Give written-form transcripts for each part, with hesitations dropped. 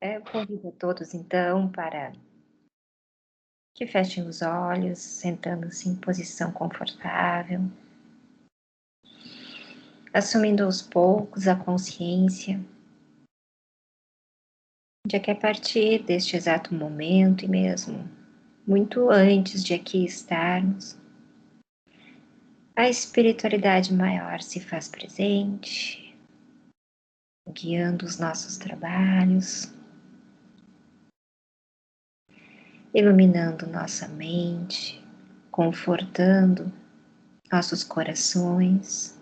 Eu convido a todos, então, para que fechem os olhos, sentando-se em posição confortável, assumindo aos poucos a consciência de que a partir deste exato momento e mesmo muito antes de aqui estarmos, a espiritualidade maior se faz presente, guiando os nossos trabalhos, iluminando nossa mente, confortando nossos corações,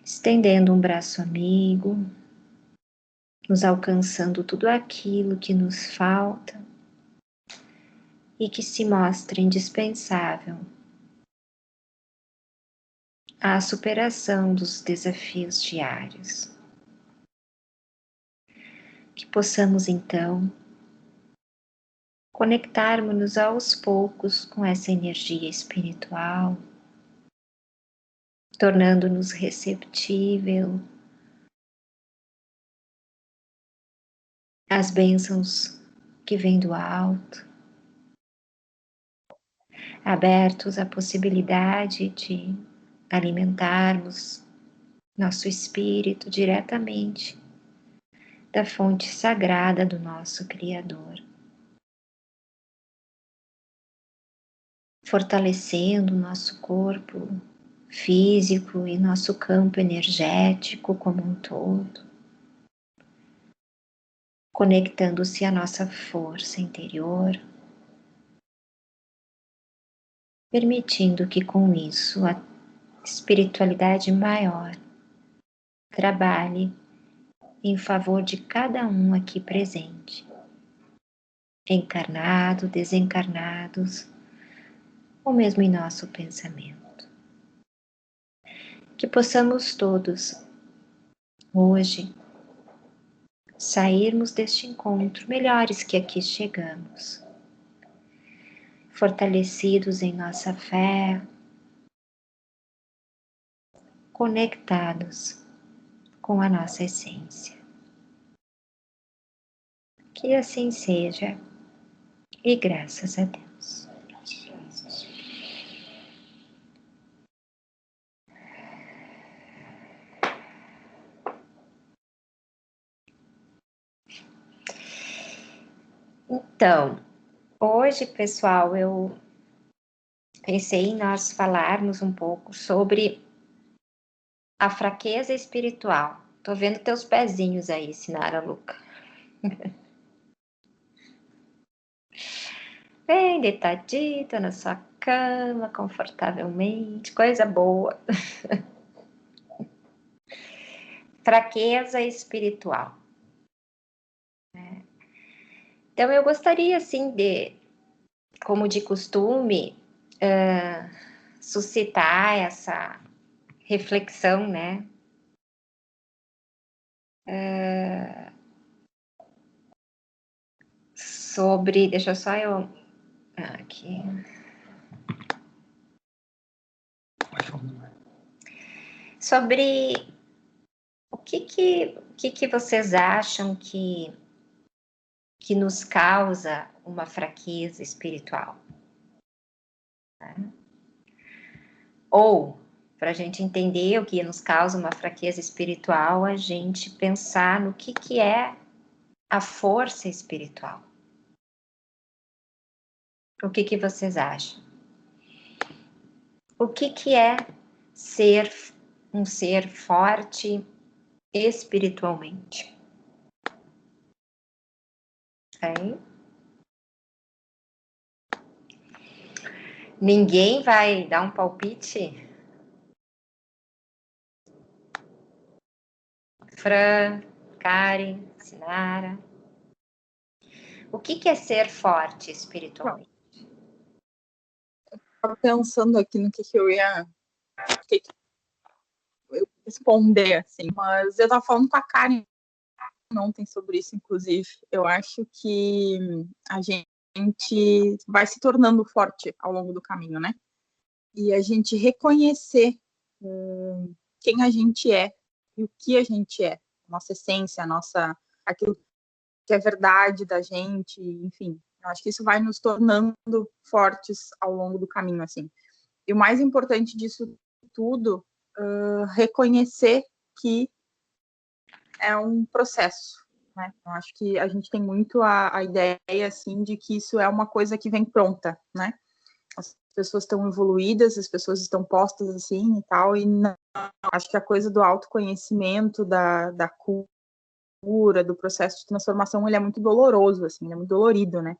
estendendo um braço amigo, nos alcançando tudo aquilo que nos falta e que se mostra indispensável à superação dos desafios diários. Que possamos então conectarmos-nos aos poucos com essa energia espiritual, tornando-nos receptível às bênçãos que vêm do alto, abertos à possibilidade de alimentarmos nosso espírito diretamente da fonte sagrada do nosso Criador, fortalecendo o nosso corpo físico e nosso campo energético como um todo, conectando-se à nossa força interior, permitindo que com isso a espiritualidade maior trabalhe em favor de cada um aqui presente, encarnado, desencarnados, ou mesmo em nosso pensamento. Que possamos todos, hoje, sairmos deste encontro melhores que aqui chegamos, fortalecidos em nossa fé, conectados com a nossa essência. Que assim seja, e graças a Deus. Então, hoje, pessoal, eu pensei em nós falarmos um pouco sobre a fraqueza espiritual. Tô vendo teus pezinhos aí, Sinara Luca. Bem deitadita na sua cama, confortavelmente, coisa boa. Fraqueza espiritual. Então, eu gostaria, assim, como de costume, suscitar essa reflexão, né? Sobre, deixa só eu aqui. Sobre o que vocês acham que nos causa uma fraqueza espiritual? Ou, para a gente entender o que nos causa uma fraqueza espiritual, a gente pensar no que é a força espiritual. O que vocês acham? O que é ser um ser forte espiritualmente? Hein? Ninguém vai dar um palpite? Fran, Karen, Sinara. O que é ser forte espiritualmente? Estava pensando aqui no que eu ia responder, assim, mas eu estava falando com a Karen ontem sobre isso, inclusive. Eu acho que a gente vai se tornando forte ao longo do caminho, né? E a gente reconhecer quem a gente é e o que a gente é, nossa essência, a nossa aquilo que é verdade da gente, enfim. Eu acho que isso vai nos tornando fortes ao longo do caminho, assim. E o mais importante disso tudo, reconhecer que é um processo, né? Eu acho que a gente tem muito a ideia, assim, de que isso é uma coisa que vem pronta, né? As pessoas estão evoluídas, as pessoas estão postas, assim, e tal, e não, acho que a coisa do autoconhecimento, da cura, do processo de transformação, ele é muito doloroso, assim, ele é muito dolorido, né?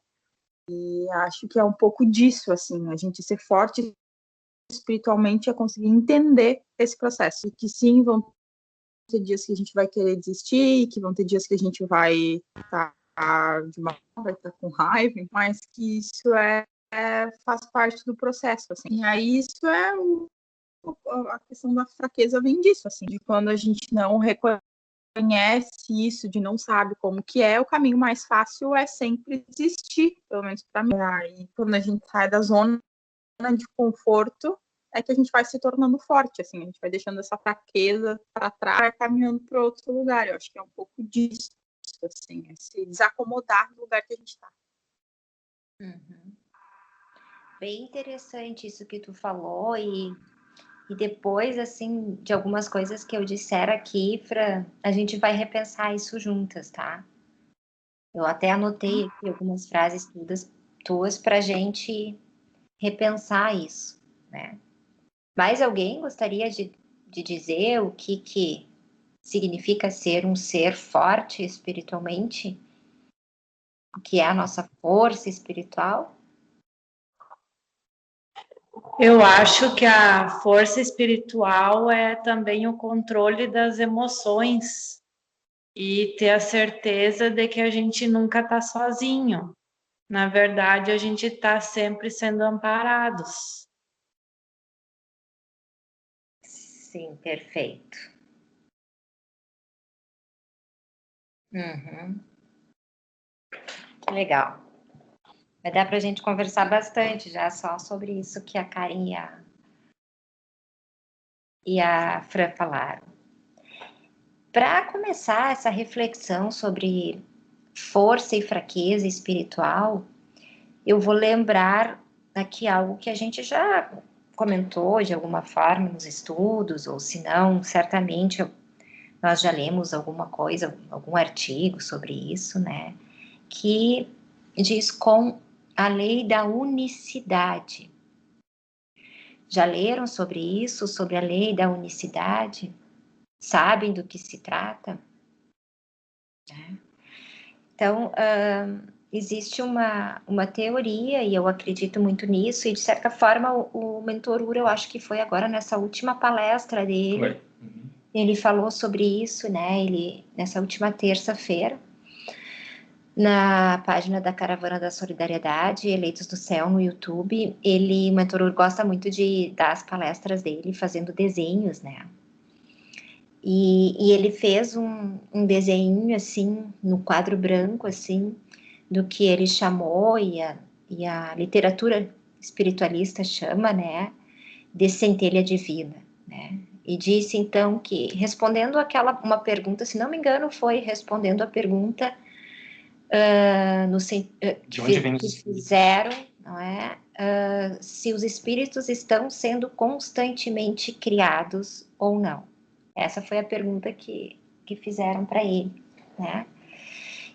E acho que é um pouco disso, assim, a gente ser forte espiritualmente é conseguir entender esse processo, e que sim, vão ter dias que a gente vai querer desistir, que vão ter dias que a gente vai estar de mal, vai estar com raiva, mas que isso faz parte do processo, assim. E aí isso a questão da fraqueza vem disso, assim, de quando a gente não reconhece isso, de não sabe como que é, o caminho mais fácil é sempre desistir, pelo menos para mim. Aí quando a gente sai da zona de conforto, é que a gente vai se tornando forte, assim, a gente vai deixando essa fraqueza para trás, vai caminhando para outro lugar. Eu acho que é um pouco disso, assim, é se desacomodar do lugar que a gente está. Uhum. Bem interessante isso que tu falou, e depois, assim, de algumas coisas que eu disser aqui, Fran, a gente vai repensar isso juntas, tá? Eu até anotei aqui algumas frases tuas pra gente repensar isso, né? Mais alguém gostaria de dizer o que significa ser um ser forte espiritualmente? O que é a nossa força espiritual? Eu acho que a força espiritual é também o controle das emoções e ter a certeza de que a gente nunca está sozinho. Na verdade, a gente está sempre sendo amparados. Sim, perfeito. Uhum. Que legal. Vai dar para a gente conversar bastante já só sobre isso que a Karen e a Fran falaram. Para começar essa reflexão sobre força e fraqueza espiritual, eu vou lembrar aqui algo que a gente já comentou de alguma forma nos estudos, ou se não, certamente nós já lemos alguma coisa, algum artigo sobre isso, né? Que diz com a lei da unicidade. Já leram sobre isso, sobre a lei da unicidade? Sabem do que se trata? Então, existe uma teoria, e eu acredito muito nisso, e de certa forma o mentor Ura, eu acho que foi agora nessa última palestra dele, ele falou sobre isso, né, nessa última terça-feira, na página da Caravana da Solidariedade, Eleitos do Céu, no YouTube, o mentor Ura gosta muito de dar as palestras dele fazendo desenhos, né, e ele fez um desenho, assim, no quadro branco, assim, do que ele chamou, e a literatura espiritualista chama, né, de centelha divina, né, e disse, então, que respondendo uma pergunta, se não me engano, foi respondendo a pergunta que fizeram, não é, se os espíritos estão sendo constantemente criados ou não. Essa foi a pergunta que fizeram para ele, né?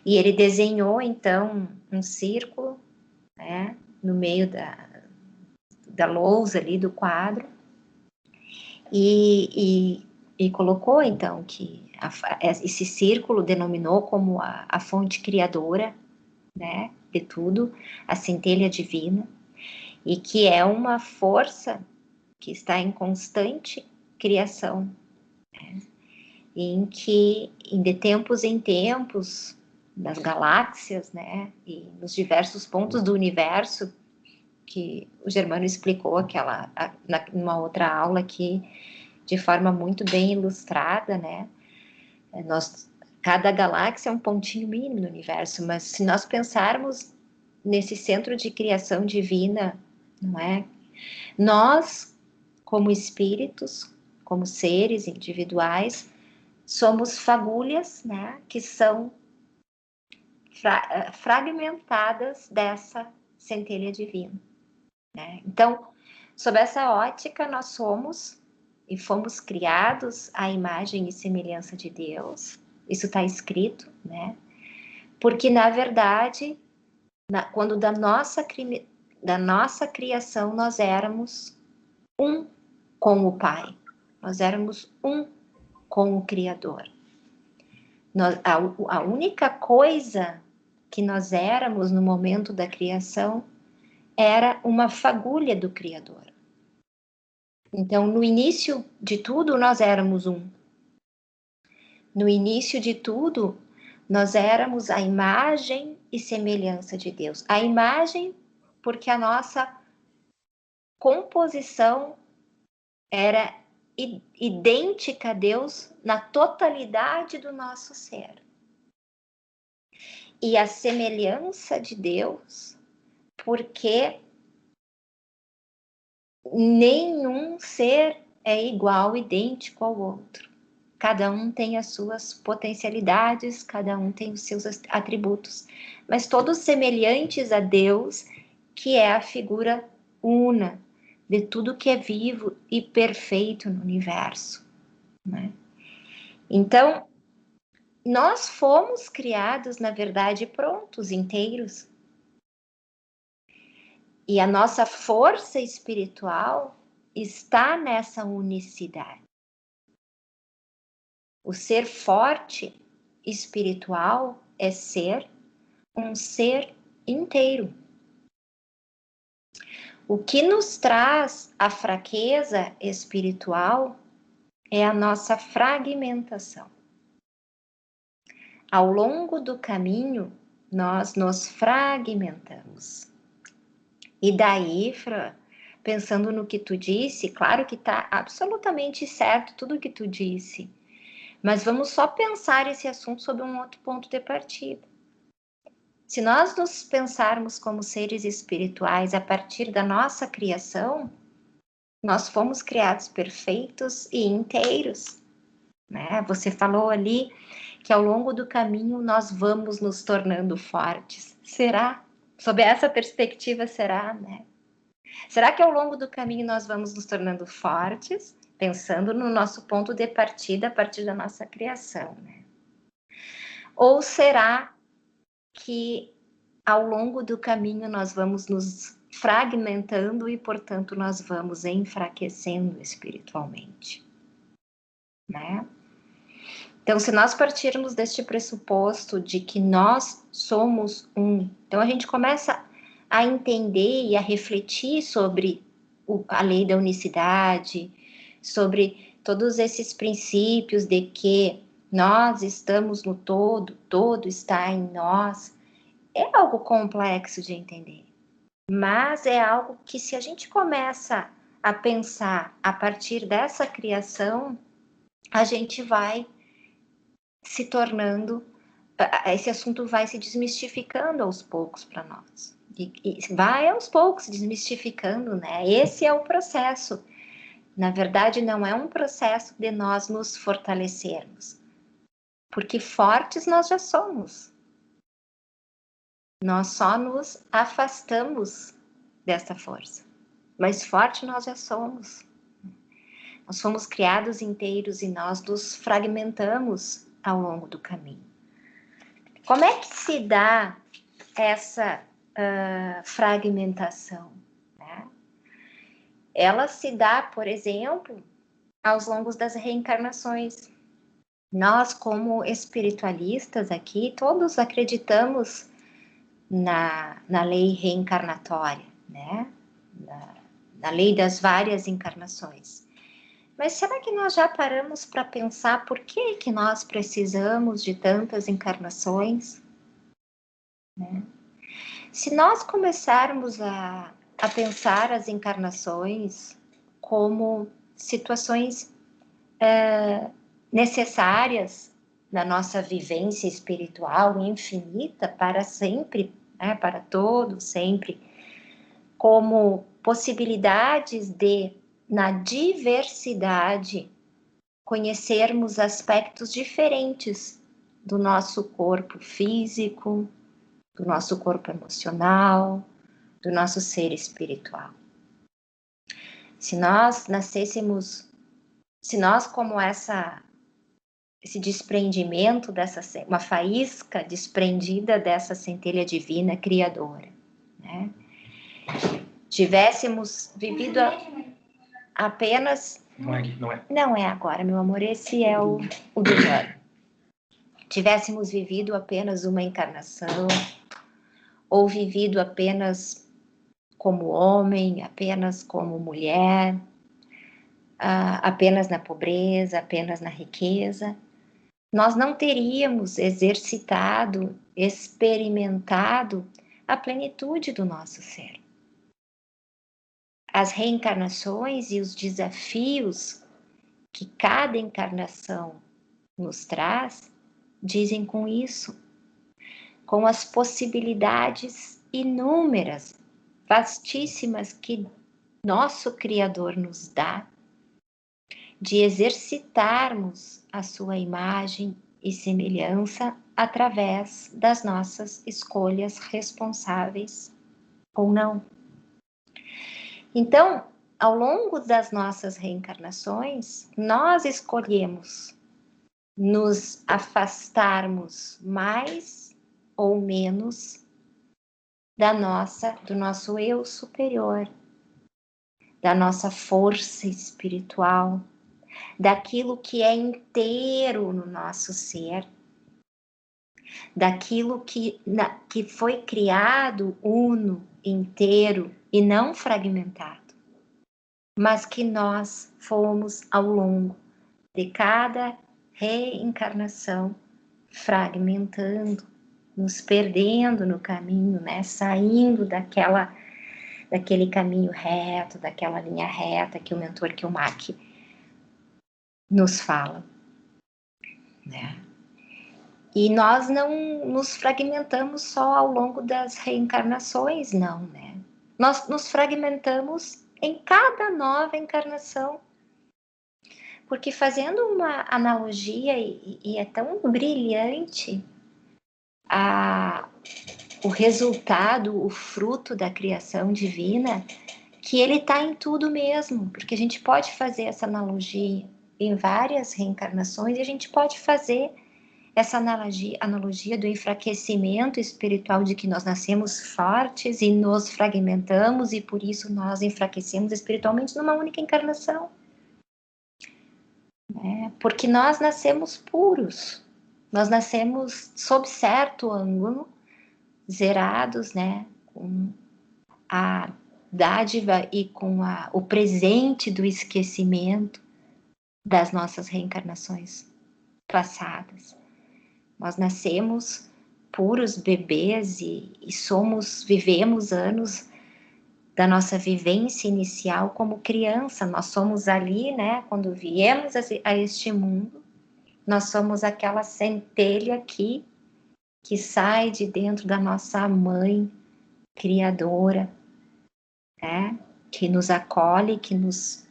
E ele desenhou, então, um círculo, né, no meio da lousa ali do quadro, e colocou, então, que esse círculo denominou como a fonte criadora, né, de tudo, a centelha divina, e que é uma força que está em constante criação, né, em que, de tempos em tempos, das galáxias, né, e nos diversos pontos do universo, que o Germano explicou numa outra aula aqui, de forma muito bem ilustrada, né, cada galáxia é um pontinho mínimo no universo, mas se nós pensarmos nesse centro de criação divina, não é? Nós, como espíritos, como seres individuais, somos fagulhas, né, que são fragmentadas dessa centelha divina, né? Então, sob essa ótica, nós somos e fomos criados à imagem e semelhança de Deus. Isso está escrito, né? Porque, na verdade, quando da nossa criação, nós éramos um com o Pai. Nós éramos um com o Criador. A única coisa que nós éramos no momento da criação era uma fagulha do Criador. Então, no início de tudo, nós éramos um. No início de tudo, nós éramos a imagem e semelhança de Deus. A imagem, porque a nossa composição era idêntica a Deus na totalidade do nosso ser. E a semelhança de Deus, porque nenhum ser é igual, idêntico ao outro. Cada um tem as suas potencialidades, cada um tem os seus atributos, mas todos semelhantes a Deus, que é a figura una de tudo que é vivo e perfeito no universo, né? Então, nós fomos criados, na verdade, prontos, inteiros. E a nossa força espiritual está nessa unicidade. O ser forte espiritual é ser um ser inteiro. O que nos traz a fraqueza espiritual é a nossa fragmentação. Ao longo do caminho, nós nos fragmentamos. E daí, Fran, pensando no que tu disse, claro que está absolutamente certo tudo que tu disse, mas vamos só pensar esse assunto sob um outro ponto de partida. Se nós nos pensarmos como seres espirituais a partir da nossa criação, nós fomos criados perfeitos e inteiros, né? Você falou ali que ao longo do caminho nós vamos nos tornando fortes. Será? Sob essa perspectiva, será, né? Será que ao longo do caminho nós vamos nos tornando fortes, pensando no nosso ponto de partida a partir da nossa criação, né? Ou será que ao longo do caminho nós vamos nos fragmentando e, portanto, nós vamos enfraquecendo espiritualmente, né? Então, se nós partirmos deste pressuposto de que nós somos um, então a gente começa a entender e a refletir sobre a lei da unicidade, sobre todos esses princípios de que nós estamos no todo, todo está em nós. É algo complexo de entender, mas é algo que, se a gente começa a pensar a partir dessa criação, a gente vai se tornando, esse assunto vai se desmistificando aos poucos para nós. E vai aos poucos desmistificando, né? Esse é o processo. Na verdade, não é um processo de nós nos fortalecermos, porque fortes nós já somos. Nós só nos afastamos dessa força, mas forte nós já somos. Nós fomos criados inteiros e nós nos fragmentamos ao longo do caminho. Como é que se dá essa fragmentação, né? Ela se dá, por exemplo, aos longos das reencarnações. Nós, como espiritualistas aqui, todos acreditamos na lei reencarnatória, né? Na lei das várias encarnações. Mas será que nós já paramos para pensar por que nós precisamos de tantas encarnações? Né? Se nós começarmos a pensar as encarnações como situações necessárias da nossa vivência espiritual infinita para sempre, né, para todo sempre, como possibilidades de, na diversidade, conhecermos aspectos diferentes do nosso corpo físico, do nosso corpo emocional, do nosso ser espiritual. Se nós nascêssemos, se nós como esse desprendimento uma faísca desprendida dessa centelha divina criadora, né? Tivéssemos vivido apenas... Não é agora, meu amor, esse é o do ano. Tivéssemos vivido apenas uma encarnação, ou vivido apenas como homem, apenas como mulher, apenas na pobreza, apenas na riqueza, nós não teríamos exercitado, experimentado a plenitude do nosso ser. As reencarnações e os desafios que cada encarnação nos traz, dizem com isso, com as possibilidades inúmeras, vastíssimas que nosso Criador nos dá, de exercitarmos a sua imagem e semelhança através das nossas escolhas responsáveis ou não. Então, ao longo das nossas reencarnações, nós escolhemos nos afastarmos mais ou menos do nosso eu superior, da nossa força espiritual, daquilo que é inteiro no nosso ser, daquilo que foi criado uno, inteiro e não fragmentado, mas que nós fomos ao longo de cada reencarnação fragmentando, nos perdendo no caminho, né? Saindo daquele caminho reto, daquela linha reta que o mentor Kilmack nos fala, né? E nós não nos fragmentamos só ao longo das reencarnações, não, né? Nós nos fragmentamos em cada nova encarnação. Porque fazendo uma analogia, e é tão brilhante o resultado, o fruto da criação divina, que ele está em tudo mesmo, porque a gente pode fazer essa analogia em várias reencarnações, e a gente pode fazer essa analogia do enfraquecimento espiritual, de que nós nascemos fortes e nos fragmentamos, e por isso nós enfraquecemos espiritualmente numa única encarnação. Porque nós nascemos puros, nós nascemos sob certo ângulo, zerados, né, com a dádiva e com o presente do esquecimento das nossas reencarnações passadas. Nós nascemos puros bebês e vivemos anos da nossa vivência inicial como criança. Nós somos ali, né, quando viemos a este mundo, nós somos aquela centelha aqui que sai de dentro da nossa mãe criadora, né, que nos acolhe, que nos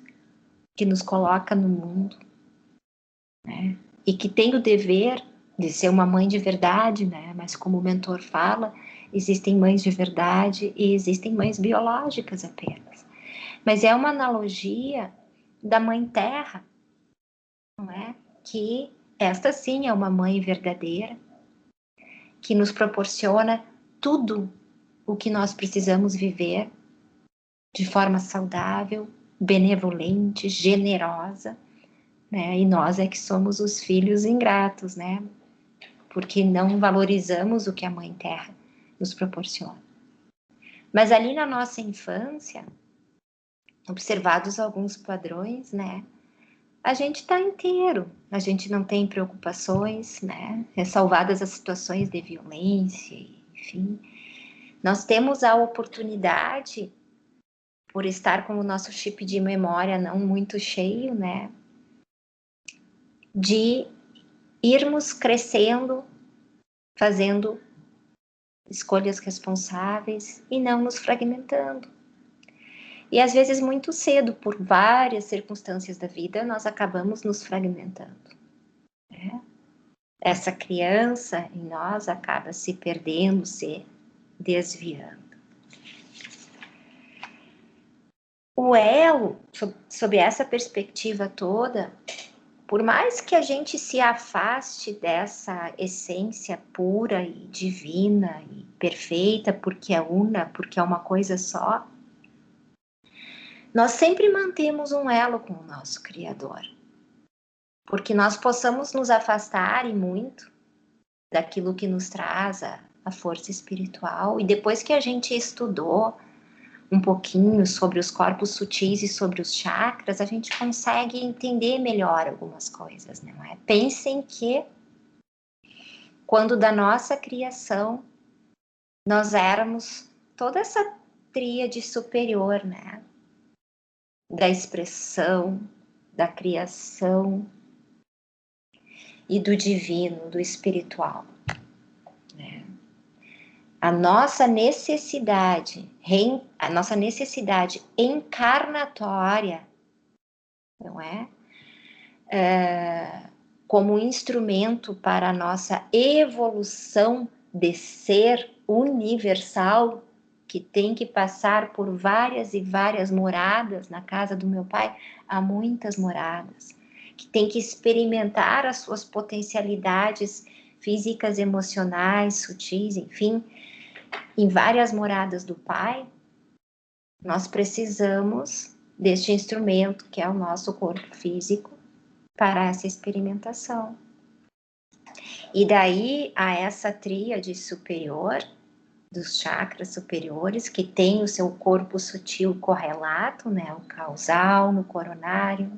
coloca no mundo, né, e que tem o dever de ser uma mãe de verdade, né, mas como o mentor fala, existem mães de verdade e existem mães biológicas apenas. Mas é uma analogia da Mãe Terra, não é? Que esta sim é uma mãe verdadeira, que nos proporciona tudo o que nós precisamos viver de forma saudável, benevolente, generosa, né? E nós é que somos os filhos ingratos, né? Porque não valorizamos o que a Mãe Terra nos proporciona. Mas ali na nossa infância, observados alguns padrões, né? A gente está inteiro, a gente não tem preocupações, né? Ressalvadas as situações de violência, enfim. Nós temos a oportunidade, por estar com o nosso chip de memória não muito cheio, né? De irmos crescendo, fazendo escolhas responsáveis e não nos fragmentando. E às vezes muito cedo, por várias circunstâncias da vida, nós acabamos nos fragmentando, né? Essa criança em nós acaba se perdendo, se desviando. O elo, sob essa perspectiva toda, por mais que a gente se afaste dessa essência pura e divina e perfeita, porque é una, porque é uma coisa só, nós sempre mantemos um elo com o nosso Criador. Porque nós possamos nos afastar e muito daquilo que nos traz a força espiritual, e depois que a gente estudou um pouquinho sobre os corpos sutis e sobre os chakras, a gente consegue entender melhor algumas coisas, não é? Pensem que quando da nossa criação nós éramos toda essa tríade superior, né? Da expressão, da criação e do divino, do espiritual, né? A nossa necessidade encarnatória, não é? Como instrumento para a nossa evolução de ser universal, que tem que passar por várias e várias moradas. Na casa do meu pai há muitas moradas, que tem que experimentar as suas potencialidades físicas, emocionais, sutis, enfim, em várias moradas do pai. Nós precisamos deste instrumento que é o nosso corpo físico para essa experimentação. E daí a essa tríade superior, dos chakras superiores, que tem o seu corpo sutil correlato, né, o causal no coronário,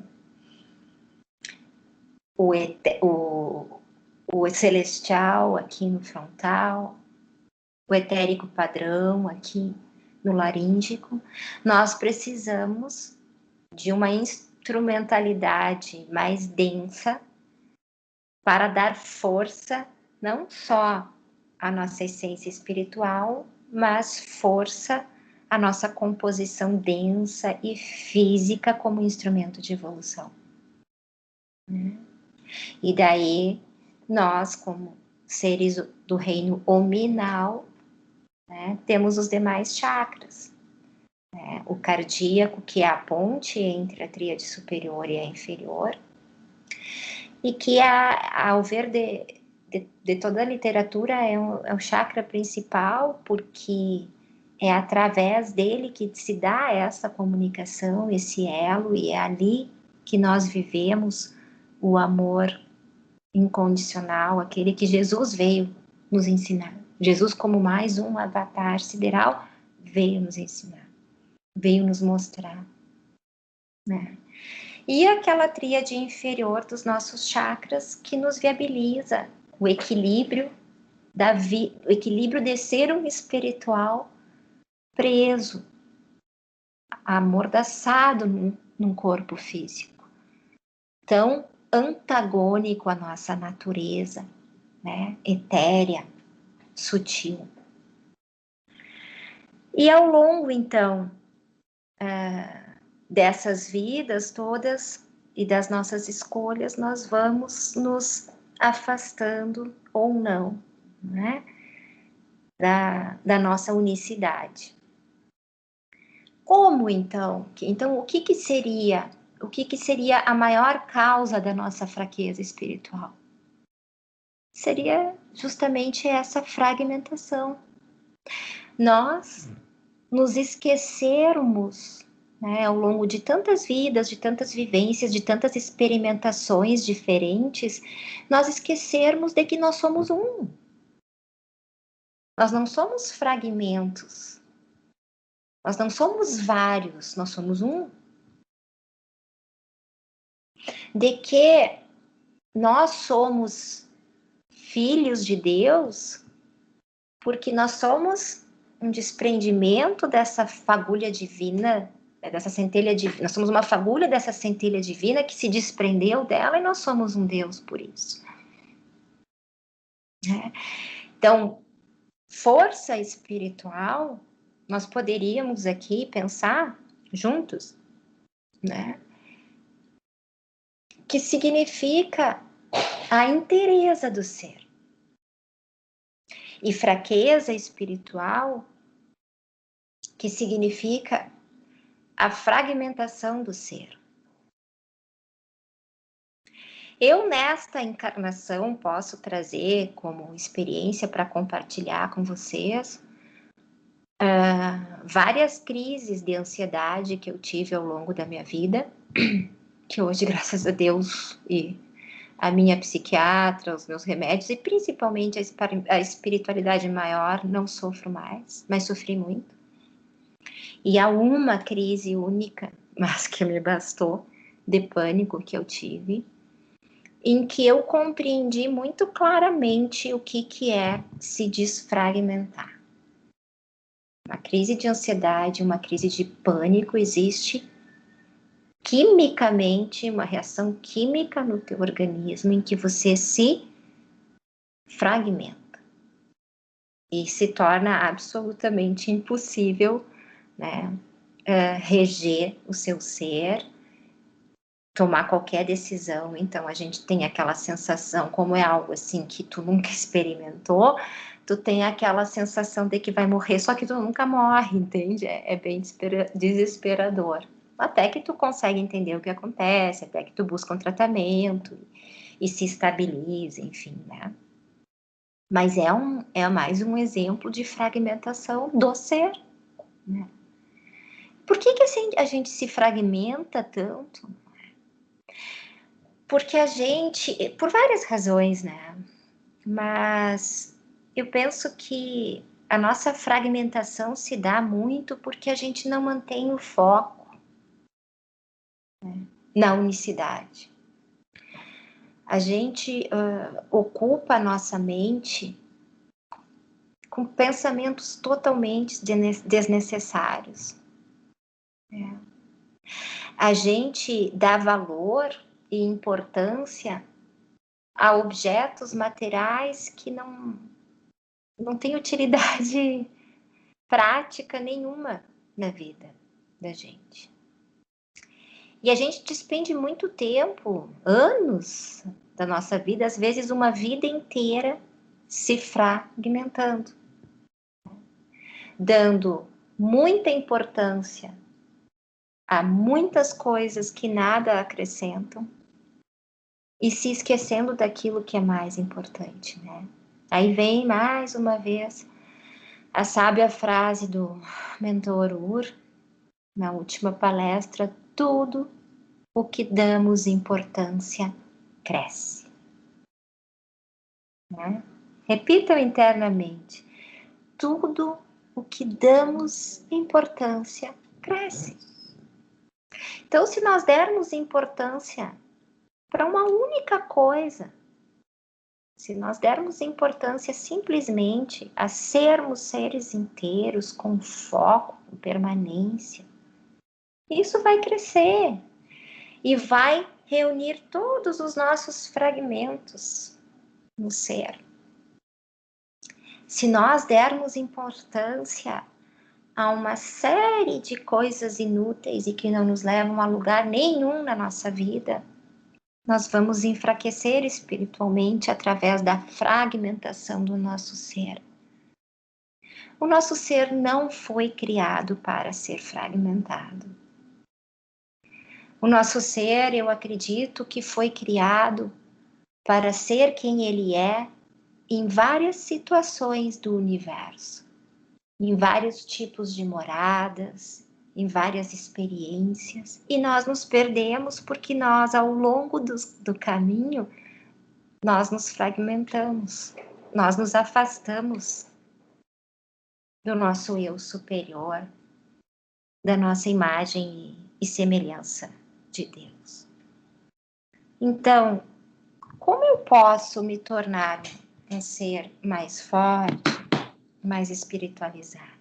o celestial aqui no frontal, o etérico padrão aqui no laríngico. Nós precisamos de uma instrumentalidade mais densa para dar força não só à nossa essência espiritual, mas força à nossa composição densa e física como instrumento de evolução. E daí nós, como seres do reino hominal, né, temos os demais chakras, né? O cardíaco, que é a ponte entre a tríade superior e a inferior, e que, ao ver de toda a literatura, é o chakra principal, porque é através dele que se dá essa comunicação, esse elo, e é ali que nós vivemos o amor incondicional, aquele que Jesus veio nos ensinar. Jesus, como mais um avatar sideral, veio nos ensinar, veio nos mostrar, né? E aquela tríade inferior dos nossos chakras que nos viabiliza o equilíbrio o equilíbrio de ser um espiritual preso, amordaçado num corpo físico, tão antagônico à nossa natureza, né, etérea, sutil. E ao longo, então, dessas vidas todas e das nossas escolhas, nós vamos nos afastando ou não, né, da nossa unicidade. Como então? Então, o que seria a maior causa da nossa fraqueza espiritual? Seria justamente essa fragmentação. Nós nos esquecermos, né, ao longo de tantas vidas, de tantas vivências, de tantas experimentações diferentes, nós esquecermos de que nós somos um. Nós não somos fragmentos. Nós não somos vários, nós somos um. De que nós somos filhos de Deus porque nós somos um desprendimento dessa fagulha divina, dessa centelha divina. Nós somos uma fagulha dessa centelha divina que se desprendeu dela e nós somos um Deus por isso. Então, força espiritual, nós poderíamos aqui pensar juntos, né? Que significa a inteireza do ser. E fraqueza espiritual, que significa a fragmentação do ser. Eu, nesta encarnação, posso trazer como experiência para compartilhar com vocês várias crises de ansiedade que eu tive ao longo da minha vida, que hoje, graças a Deus, e a minha psiquiatra, os meus remédios, e principalmente a espiritualidade maior, não sofro mais, mas sofri muito. E há uma crise única, mas que me bastou, de pânico que eu tive, em que eu compreendi muito claramente o que é se desfragmentar. Uma crise de ansiedade, uma crise de pânico existe quimicamente, uma reação química no teu organismo em que você se fragmenta e se torna absolutamente impossível, né, reger o seu ser, tomar qualquer decisão. Então a gente tem aquela sensação, como é algo assim que tu nunca experimentou, tu tem aquela sensação de que vai morrer, só que tu nunca morre, entende? É bem desesperador. Até que tu consegue entender o que acontece, até que tu busca um tratamento e se estabilize, enfim, né? Mas é mais um exemplo de fragmentação do ser, né? Por que a gente se fragmenta tanto? Porque a gente, por várias razões, né? Mas eu penso que a nossa fragmentação se dá muito porque a gente não mantém o foco, né, na unicidade. A gente ocupa a nossa mente com pensamentos totalmente desnecessários. Né? A gente dá valor e importância a objetos materiais que não têm utilidade prática nenhuma na vida da gente. E a gente despende muito tempo, anos da nossa vida, às vezes uma vida inteira, se fragmentando, dando muita importância a muitas coisas que nada acrescentam e se esquecendo daquilo que é mais importante, né? Aí vem mais uma vez a sábia frase do mentor Ur, na última palestra: tudo o que damos importância cresce. Né? Repitam internamente: tudo o que damos importância cresce. Então, se nós dermos importância para uma única coisa, se nós dermos importância simplesmente a sermos seres inteiros, com foco, com permanência, isso vai crescer e vai reunir todos os nossos fragmentos no ser. Se nós dermos importância a uma série de coisas inúteis e que não nos levam a lugar nenhum na nossa vida, nós vamos enfraquecer espiritualmente através da fragmentação do nosso ser. O nosso ser não foi criado para ser fragmentado. O nosso ser, eu acredito que foi criado para ser quem ele é em várias situações do universo, em vários tipos de moradas, em várias experiências, e nós nos perdemos porque nós, ao longo do caminho, nós nos fragmentamos, nós nos afastamos do nosso eu superior, da nossa imagem e semelhança de Deus. Então, como eu posso me tornar um ser mais forte, mais espiritualizado?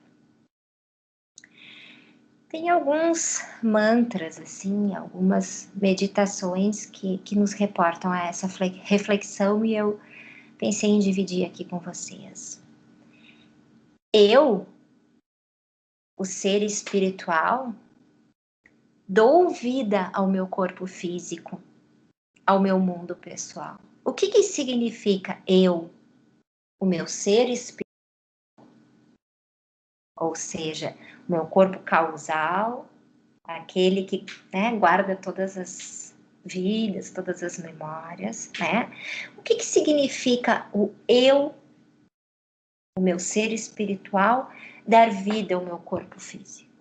Tem alguns mantras, assim, algumas meditações que nos reportam a essa reflexão e eu pensei em dividir aqui com vocês. Eu, o ser espiritual, dou vida ao meu corpo físico, ao meu mundo pessoal. O que significa eu, o meu ser espiritual, ou seja, o meu corpo causal, aquele que, né, guarda todas as vidas, todas as memórias, né? O que significa o eu, o meu ser espiritual, dar vida ao meu corpo físico?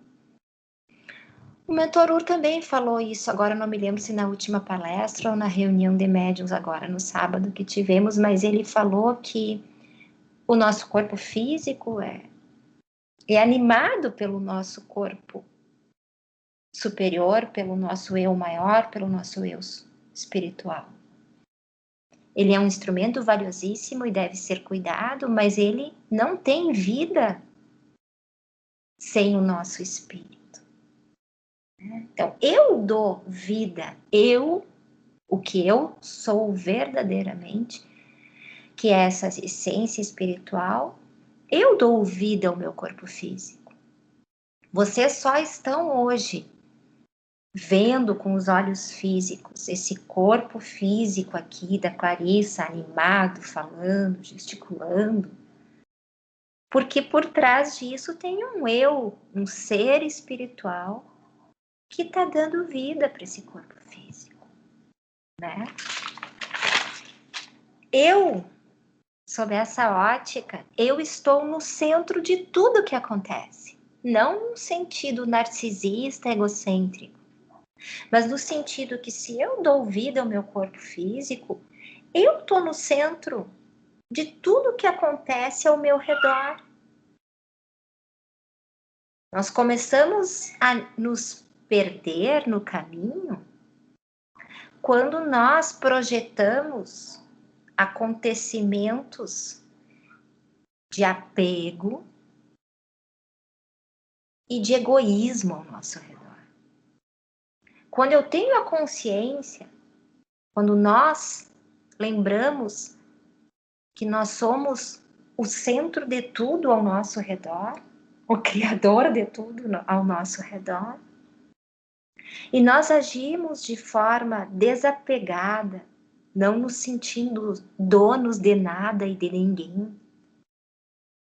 O mentor Ur também falou isso, agora não me lembro se na última palestra ou na reunião de médiuns agora no sábado que tivemos, mas ele falou que o nosso corpo físico é animado pelo nosso corpo superior, pelo nosso eu maior, pelo nosso eu espiritual. Ele é um instrumento valiosíssimo e deve ser cuidado, mas ele não tem vida sem o nosso espírito. Então, eu dou vida, o que eu sou verdadeiramente, que é essa essência espiritual, eu dou vida ao meu corpo físico. Vocês só estão hoje vendo com os olhos físicos esse corpo físico aqui da Clarissa, animado, falando, gesticulando, porque por trás disso tem um eu, um ser espiritual que está dando vida para esse corpo físico, né? Eu, sob essa ótica, eu estou no centro de tudo que acontece, não no sentido narcisista, egocêntrico, mas no sentido que se eu dou vida ao meu corpo físico, eu estou no centro de tudo que acontece ao meu redor. Nós começamos a nos perder no caminho quando nós projetamos acontecimentos de apego e de egoísmo ao nosso redor. Quando eu tenho a consciência, quando nós lembramos que nós somos o centro de tudo ao nosso redor, o criador de tudo ao nosso redor, e nós agimos de forma desapegada, não nos sentindo donos de nada e de ninguém,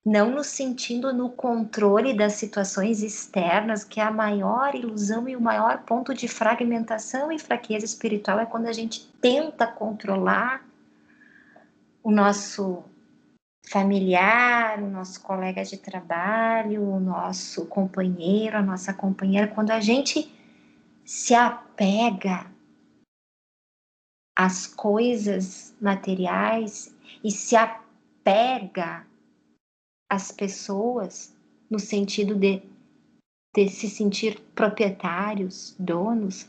não nos sentindo no controle das situações externas, que é a maior ilusão e o maior ponto de fragmentação e fraqueza espiritual é quando a gente tenta controlar o nosso familiar, o nosso colega de trabalho, o nosso companheiro, a nossa companheira, quando a gente se apega às coisas materiais e se apega às pessoas no sentido de se sentir proprietários, donos,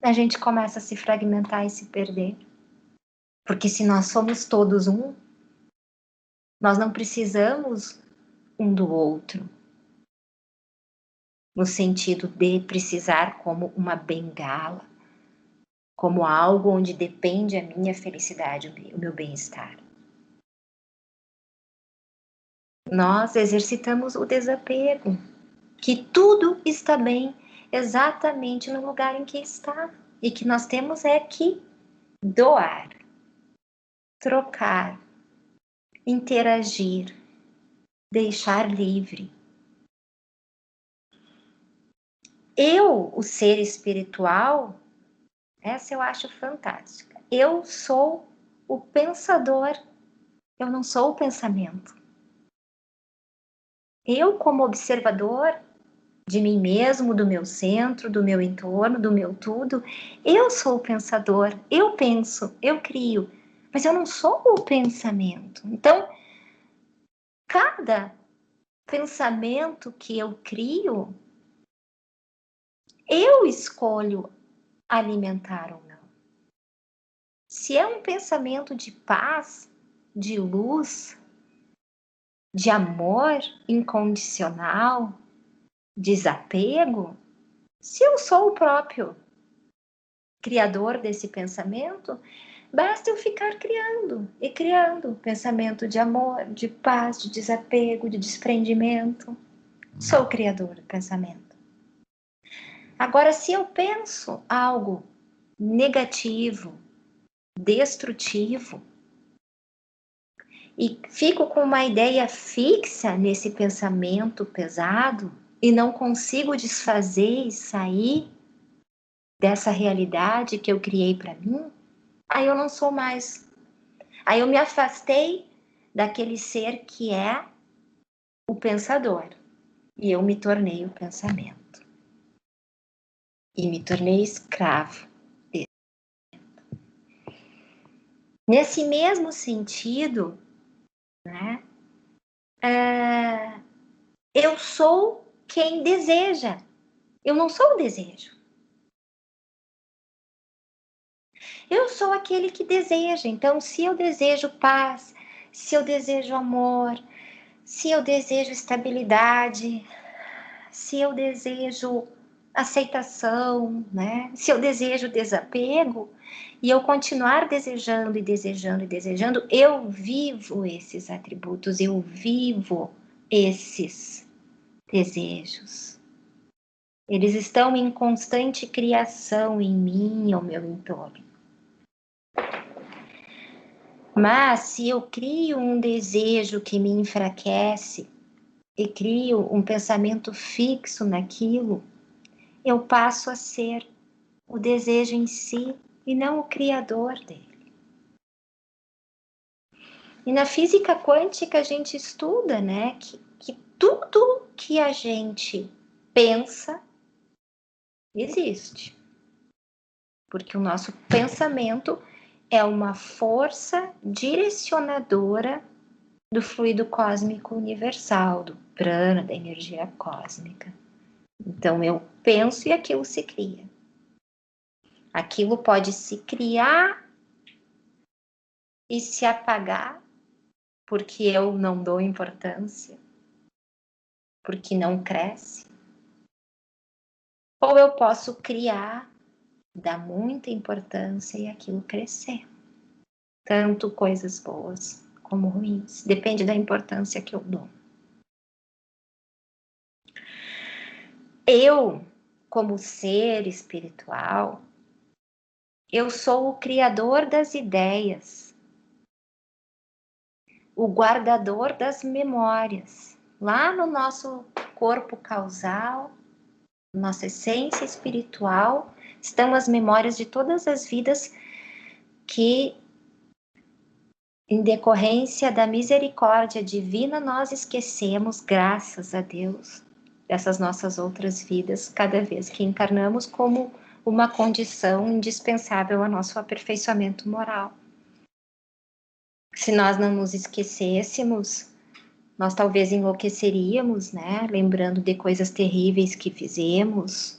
a gente começa a se fragmentar e se perder. Porque se nós somos todos um, nós não precisamos um do outro, no sentido de precisar como uma bengala, como algo onde depende a minha felicidade, o meu bem-estar. Nós exercitamos o desapego, que tudo está bem exatamente no lugar em que está, e que nós temos é que doar, trocar, interagir, deixar livre. Eu, o ser espiritual, essa eu acho fantástica. Eu sou o pensador, eu não sou o pensamento. Eu, como observador de mim mesmo, do meu centro, do meu entorno, do meu tudo, eu sou o pensador, eu penso, eu crio, mas eu não sou o pensamento. Então, cada pensamento que eu crio, eu escolho alimentar ou não. Se é um pensamento de paz, de luz, de amor incondicional, desapego, se eu sou o próprio criador desse pensamento, basta eu ficar criando e criando pensamento de amor, de paz, de desapego, de desprendimento. Sou o criador do pensamento. Agora, se eu penso algo negativo, destrutivo, e fico com uma ideia fixa nesse pensamento pesado e não consigo desfazer e sair dessa realidade que eu criei para mim, aí eu não sou mais. Aí eu me afastei daquele ser que é o pensador e eu me tornei o pensamento. E me tornei escravo desse. Nesse mesmo sentido, né, eu sou quem deseja. Eu não sou o desejo. Eu sou aquele que deseja. Então, se eu desejo paz, se eu desejo amor, se eu desejo estabilidade, se eu desejo aceitação, né? Se eu desejo desapego, e eu continuar desejando e desejando e desejando, eu vivo esses atributos, eu vivo esses desejos. Eles estão em constante criação em mim e ao meu entorno. Mas se eu crio um desejo que me enfraquece e crio um pensamento fixo naquilo, eu passo a ser o desejo em si e não o criador dele. E na física quântica a gente estuda, né, que tudo que a gente pensa existe. Porque o nosso pensamento é uma força direcionadora do fluido cósmico universal, do prana, da energia cósmica. Então eu penso e aquilo se cria. Aquilo pode se criar e se apagar porque eu não dou importância, porque não cresce. Ou eu posso criar, dar muita importância e aquilo crescer. Tanto coisas boas como ruins. Depende da importância que eu dou. Eu, como ser espiritual, eu sou o criador das ideias, o guardador das memórias. Lá no nosso corpo causal, nossa essência espiritual, estão as memórias de todas as vidas que, em decorrência da misericórdia divina, nós esquecemos, graças a Deus, dessas nossas outras vidas, cada vez que encarnamos, como uma condição indispensável ao nosso aperfeiçoamento moral. Se nós não nos esquecêssemos, nós talvez enlouqueceríamos, né? Lembrando de coisas terríveis que fizemos,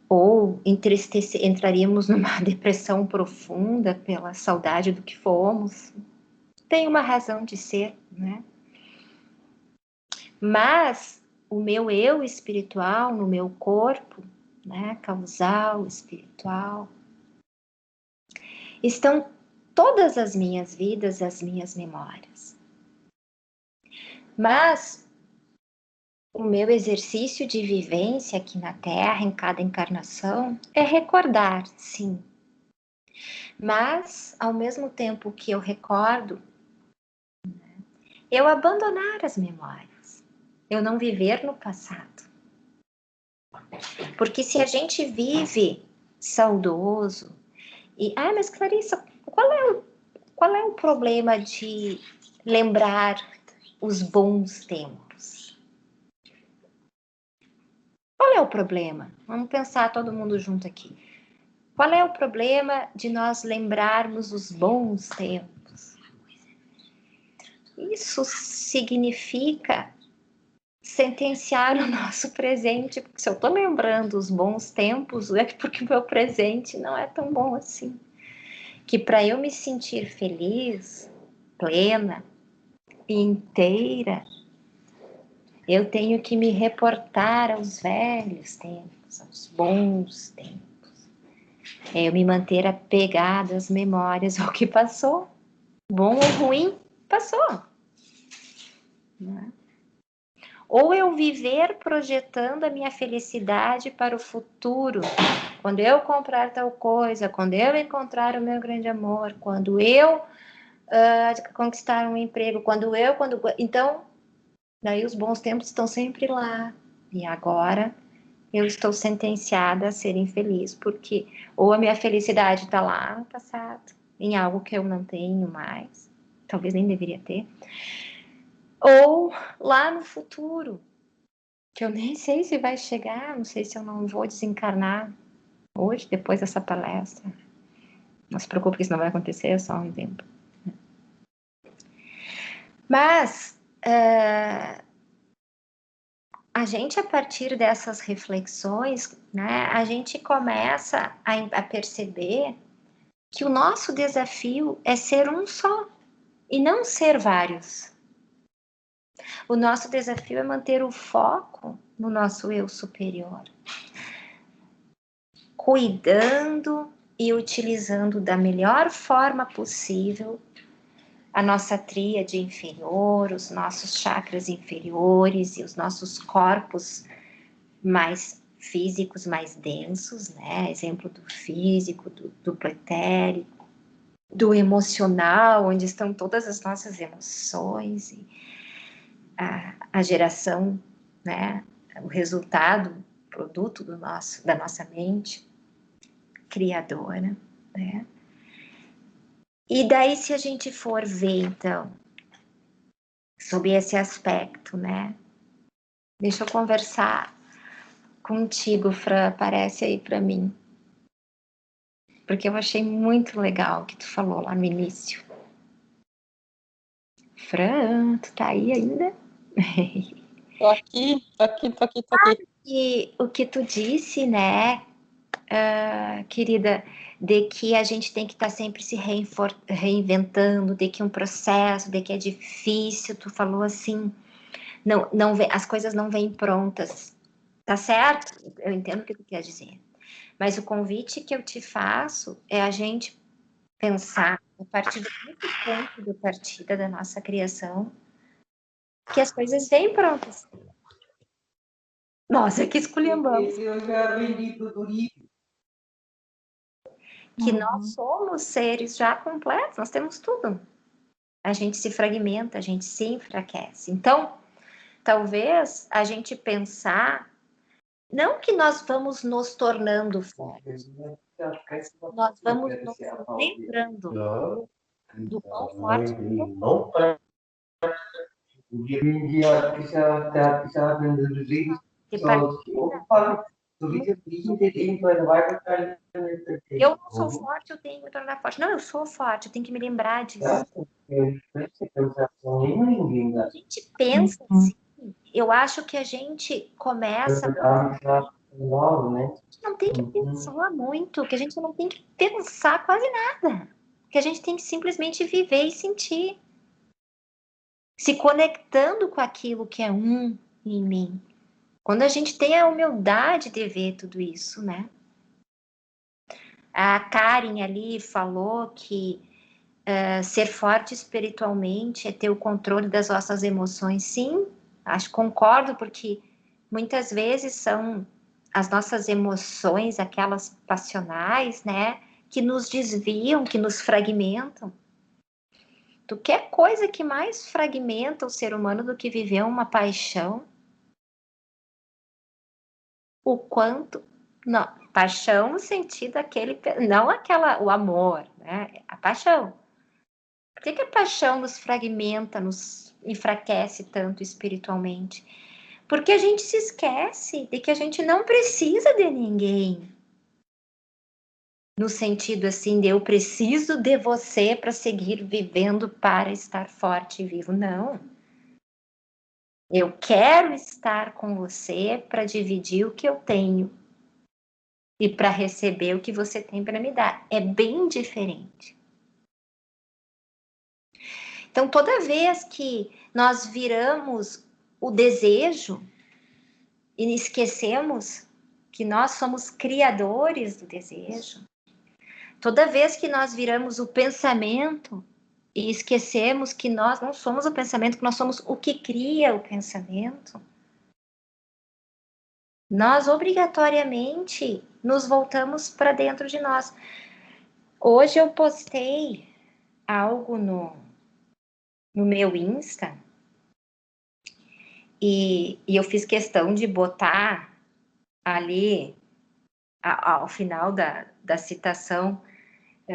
ou entraríamos numa depressão profunda pela saudade do que fomos. Tem uma razão de ser, né? Mas o meu eu espiritual, no meu corpo, né, causal, espiritual, estão todas as minhas vidas, as minhas memórias. Mas o meu exercício de vivência aqui na Terra, em cada encarnação, é recordar, sim. Mas, ao mesmo tempo que eu recordo, eu abandonar as memórias. Eu não viver no passado. Porque se a gente vive saudoso, mas Clarissa, qual é o problema de lembrar os bons tempos? Qual é o problema? Vamos pensar todo mundo junto aqui. Qual é o problema de nós lembrarmos os bons tempos? Isso significa sentenciar o nosso presente, porque se eu estou lembrando os bons tempos, é porque o meu presente não é tão bom assim. Que para eu me sentir feliz, plena e inteira, eu tenho que me reportar aos velhos tempos, aos bons tempos. É eu me manter apegada às memórias ao que passou, bom ou ruim, passou. Né? Ou eu viver projetando a minha felicidade para o futuro, quando eu comprar tal coisa, quando eu encontrar o meu grande amor, quando eu conquistar um emprego, então, daí os bons tempos estão sempre lá. E agora eu estou sentenciada a ser infeliz, porque ou a minha felicidade está lá no passado, em algo que eu não tenho mais, talvez nem deveria ter, ou lá no futuro, que eu nem sei se vai chegar, não sei se eu não vou desencarnar hoje, depois dessa palestra. Não se preocupe que isso não vai acontecer, é só um tempo. Mas a gente, a partir dessas reflexões, né, a gente começa a perceber que o nosso desafio é ser um só e não ser vários. O nosso desafio é manter o foco no nosso eu superior, cuidando e utilizando da melhor forma possível a nossa tríade inferior, os nossos chakras inferiores e os nossos corpos mais físicos, mais densos, né? Exemplo do físico, do etérico, do emocional, onde estão todas as nossas emoções e a geração, né? O resultado, produto da nossa mente criadora, né? E daí, se a gente for ver, então, sobre esse aspecto, né? Deixa eu conversar contigo, Fran, aparece aí para mim. Porque eu achei muito legal o que tu falou lá no início. Fran, tu tá aí ainda? Tô aqui. E o que tu disse, né, querida, de que a gente tem que estar sempre se reinventando, de que um processo, de que é difícil, tu falou assim, não vem, as coisas não vêm prontas, tá certo? Eu entendo o que tu quer dizer. Mas o convite que eu te faço é a gente pensar, a partir do ponto de partida da nossa criação, que as coisas vêm prontas. Nossa, que esculhambamos. Eu já vendi tudo isso. Que nós somos seres já completos, nós temos tudo. A gente se fragmenta, a gente se enfraquece. Então, talvez a gente pensar, não que nós vamos nos tornando fortes, nós vamos nos lembrando do quão forte não. Dia bisa mendeduksi eu não sou forte, eu tenho que me tornar forte. Não, eu sou forte, eu tenho que me lembrar disso. A gente pensa assim, eu acho que a gente começa. Não tem que pensar muito, que a gente não tem que pensar quase nada. Que a gente tem que simplesmente viver e sentir. Se conectando com aquilo que é um em mim. Quando a gente tem a humildade de ver tudo isso, né? A Karen ali falou que ser forte espiritualmente é ter o controle das nossas emoções. Sim, concordo, porque muitas vezes são as nossas emoções, aquelas passionais, né? Que nos desviam, que nos fragmentam. Tu quer coisa que mais fragmenta o ser humano do que viver uma paixão? O quanto, não, paixão no sentido aquele, não o amor, né? A paixão. Por que a paixão nos fragmenta, nos enfraquece tanto espiritualmente? Porque a gente se esquece de que a gente não precisa de ninguém. No sentido assim de eu preciso de você para seguir vivendo, para estar forte e vivo. Não. Eu quero estar com você para dividir o que eu tenho e para receber o que você tem para me dar. É bem diferente. Então, toda vez que nós viramos o desejo e esquecemos que nós somos criadores do desejo, toda vez que nós viramos o pensamento e esquecemos que nós não somos o pensamento, que nós somos o que cria o pensamento, nós obrigatoriamente nos voltamos para dentro de nós. Hoje eu postei algo no meu Insta e eu fiz questão de botar ali ao final da citação,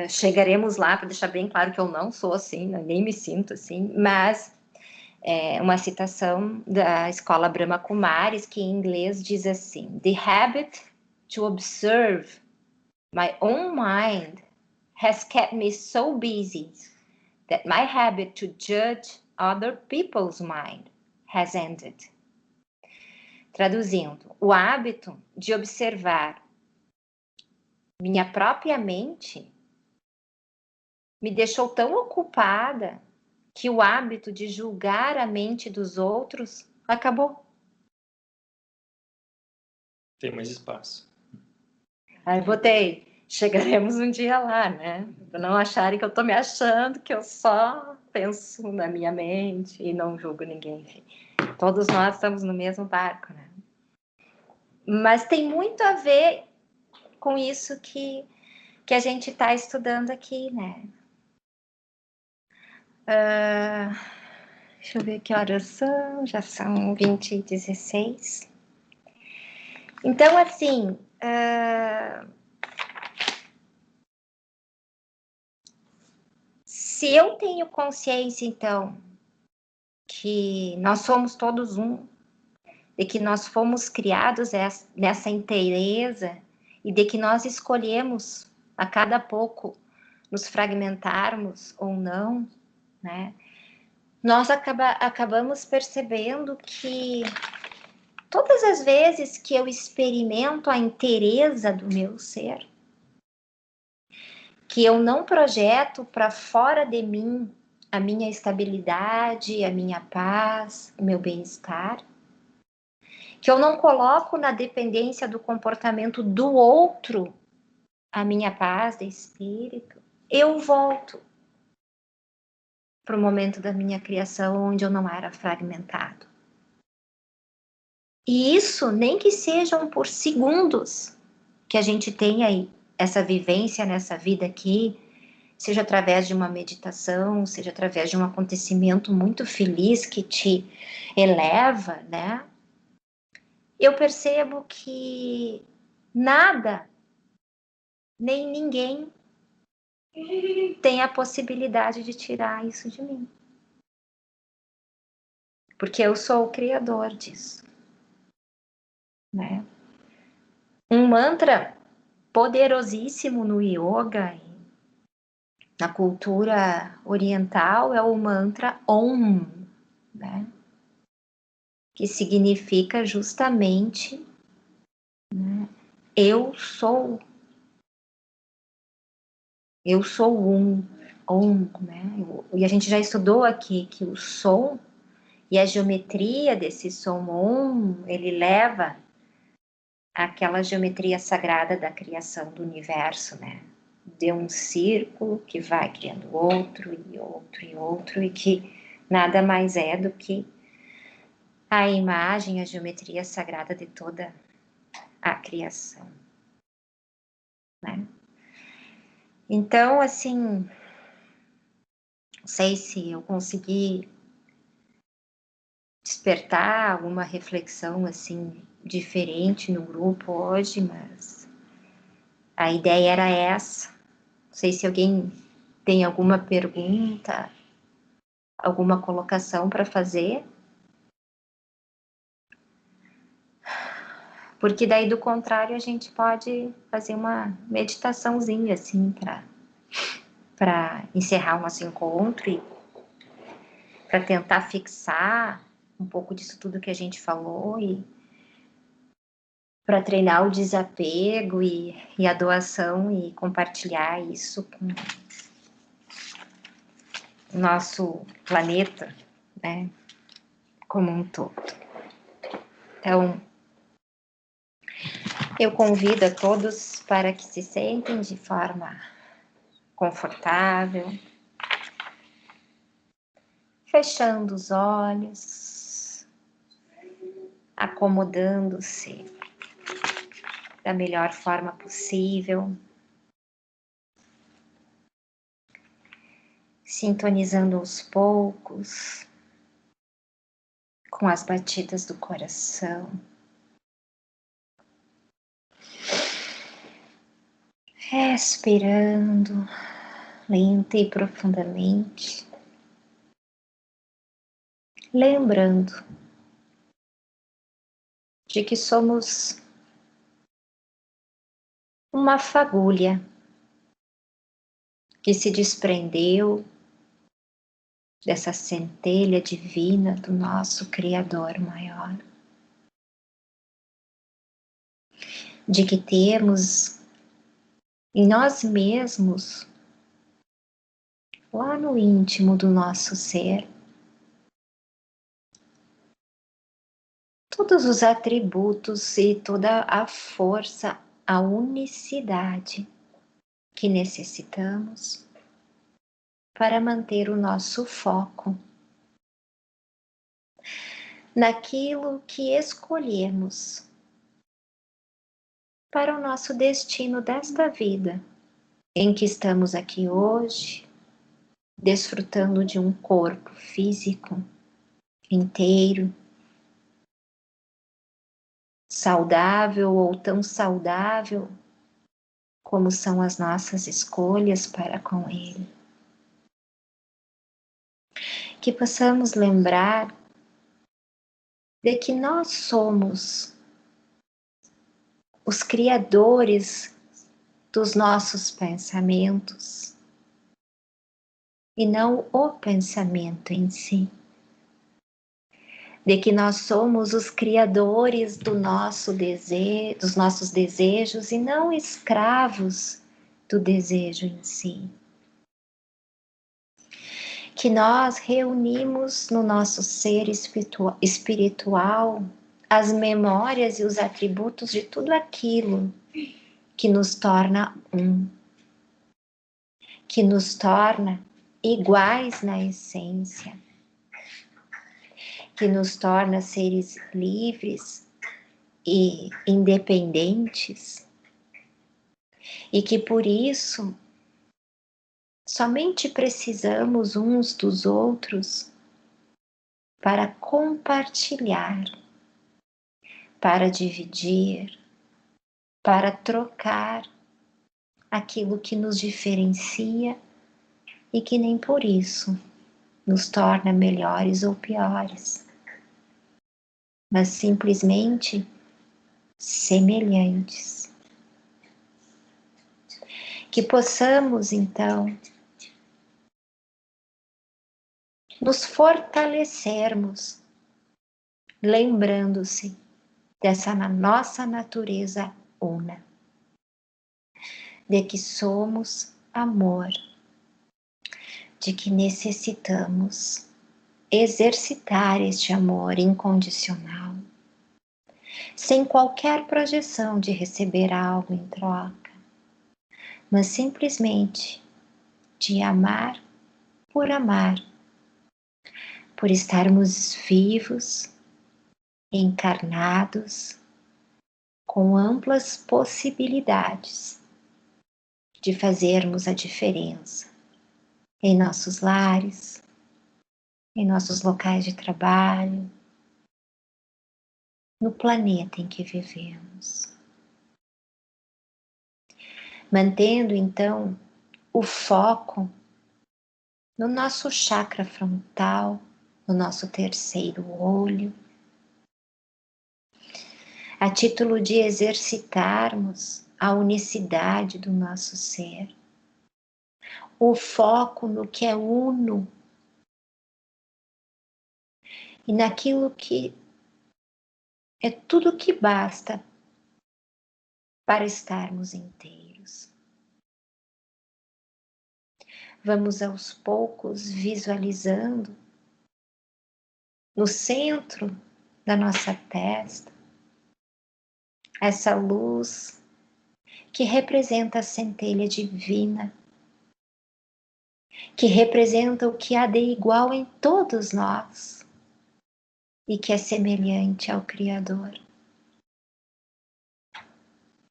chegaremos lá, para deixar bem claro que eu não sou assim, nem me sinto assim, mas é uma citação da escola Brahma Kumaris, que em inglês diz assim: The habit to observe my own mind has kept me so busy that my habit to judge other people's mind has ended. Traduzindo, o hábito de observar minha própria mente me deixou tão ocupada que o hábito de julgar a mente dos outros acabou. Tem mais espaço. Aí botei, chegaremos um dia lá, né? Para não acharem que eu tô me achando, que eu só penso na minha mente e não julgo ninguém. Enfim, todos nós estamos no mesmo barco, né? Mas tem muito a ver com isso que a gente está estudando aqui, né? Deixa eu ver que horas são, já são 20h16. Então, assim, se eu tenho consciência, então, que nós somos todos um, de que nós fomos criados nessa inteireza e de que nós escolhemos a cada pouco nos fragmentarmos ou não, né? Nós acabamos percebendo que todas as vezes que eu experimento a inteireza do meu ser, que eu não projeto para fora de mim a minha estabilidade, a minha paz, o meu bem-estar, que eu não coloco na dependência do comportamento do outro a minha paz de espírito, eu volto para o momento da minha criação onde eu não era fragmentado. E isso, nem que sejam por segundos que a gente tem aí essa vivência nessa vida aqui, seja através de uma meditação, seja através de um acontecimento muito feliz que te eleva, né? Eu percebo que nada, nem ninguém tem a possibilidade de tirar isso de mim. Porque eu sou o criador disso, né? Um mantra poderosíssimo no yoga e na cultura oriental é o mantra Om, né? Que significa justamente, né, eu sou um, né? E a gente já estudou aqui que o som e a geometria desse som Om, ele leva àquela geometria sagrada da criação do universo, né? De um círculo que vai criando outro e outro e outro, e que nada mais é do que a imagem, a geometria sagrada de toda a criação, né? Então, assim, não sei se eu consegui despertar alguma reflexão, assim, diferente no grupo hoje, mas a ideia era essa. Não sei se alguém tem alguma pergunta, alguma colocação para fazer. Porque daí, do contrário, a gente pode fazer uma meditaçãozinha, assim, para encerrar o nosso encontro e para tentar fixar um pouco disso tudo que a gente falou e para treinar o desapego e a doação e compartilhar isso com o nosso planeta, né, como um todo. Então, eu convido a todos para que se sentem de forma confortável, fechando os olhos, acomodando-se da melhor forma possível. sintonizando aos poucos com as batidas do coração. Respirando lenta e profundamente, lembrando de que somos uma fagulha que se desprendeu dessa centelha divina do nosso Criador maior, de que temos em nós mesmos, lá no íntimo do nosso ser, todos os atributos e toda a força, a unicidade que necessitamos para manter o nosso foco naquilo que escolhemos para o nosso destino desta vida, em que estamos aqui hoje, desfrutando de um corpo físico inteiro, saudável ou tão saudável como são as nossas escolhas para com ele. Que possamos lembrar de que nós somos os criadores dos nossos pensamentos e não o pensamento em si. De que nós somos os criadores dos nossos desejos e não escravos do desejo em si. Que nós reunimos no nosso ser espiritual as memórias e os atributos de tudo aquilo que nos torna que nos torna iguais na essência, que nos torna seres livres e independentes, e que por isso somente precisamos uns dos outros para compartilhar, para dividir, para trocar aquilo que nos diferencia e que nem por isso nos torna melhores ou piores, mas simplesmente semelhantes. Que possamos, então, nos fortalecermos, lembrando-se dessa nossa natureza una, de que somos amor, de que necessitamos exercitar este amor incondicional, sem qualquer projeção de receber algo em troca, mas simplesmente de amar, por estarmos vivos, encarnados, com amplas possibilidades de fazermos a diferença em nossos lares, em nossos locais de trabalho, no planeta em que vivemos. Mantendo então o foco no nosso chakra frontal, no nosso terceiro olho, a título de exercitarmos a unicidade do nosso ser, o foco no que é uno e naquilo que é tudo que basta para estarmos inteiros. Vamos aos poucos visualizando no centro da nossa testa essa luz que representa a centelha divina, que representa o que há de igual em todos nós e que é semelhante ao Criador.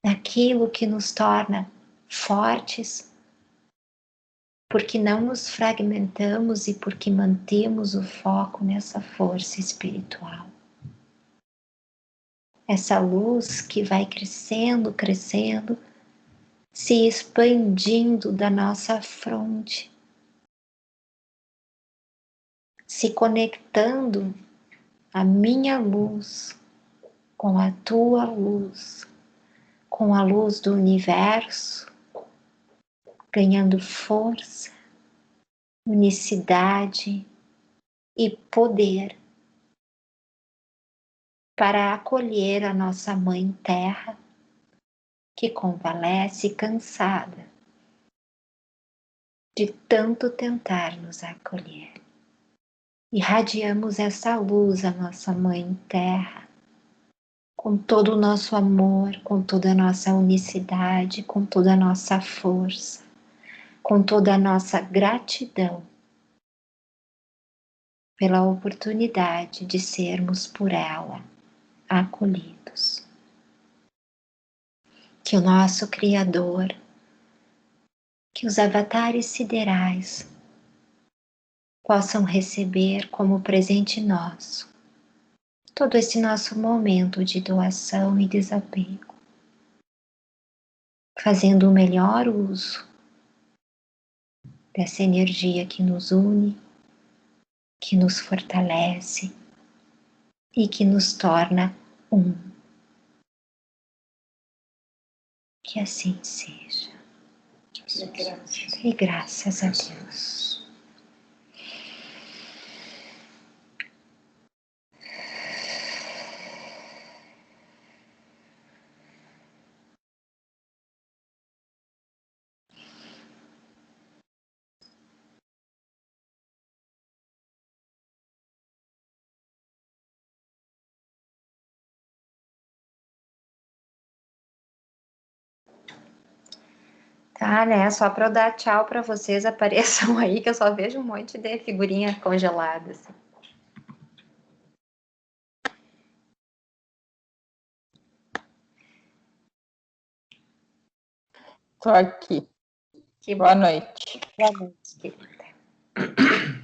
Naquilo que nos torna fortes porque não nos fragmentamos e porque mantemos o foco nessa força espiritual. Essa luz que vai crescendo, crescendo, se expandindo da nossa fronte, se conectando a minha luz com a tua luz, com a luz do universo, ganhando força, unicidade e poder para acolher a nossa Mãe Terra, que convalesce cansada de tanto tentar nos acolher. Irradiamos essa luz à nossa Mãe Terra, com todo o nosso amor, com toda a nossa unicidade, com toda a nossa força, com toda a nossa gratidão pela oportunidade de sermos por ela acolhidos. Que o nosso Criador, que os avatares siderais possam receber como presente nosso todo esse nosso momento de doação e desapego, fazendo o melhor uso dessa energia que nos une, que nos fortalece e que nos torna um. Que assim seja. E graças a Deus. Tá, né? Só para eu dar tchau para vocês, apareçam aí, que eu só vejo um monte de figurinha congelada. Assim. Tô aqui. Que Boa bom. noite. Boa noite, querida.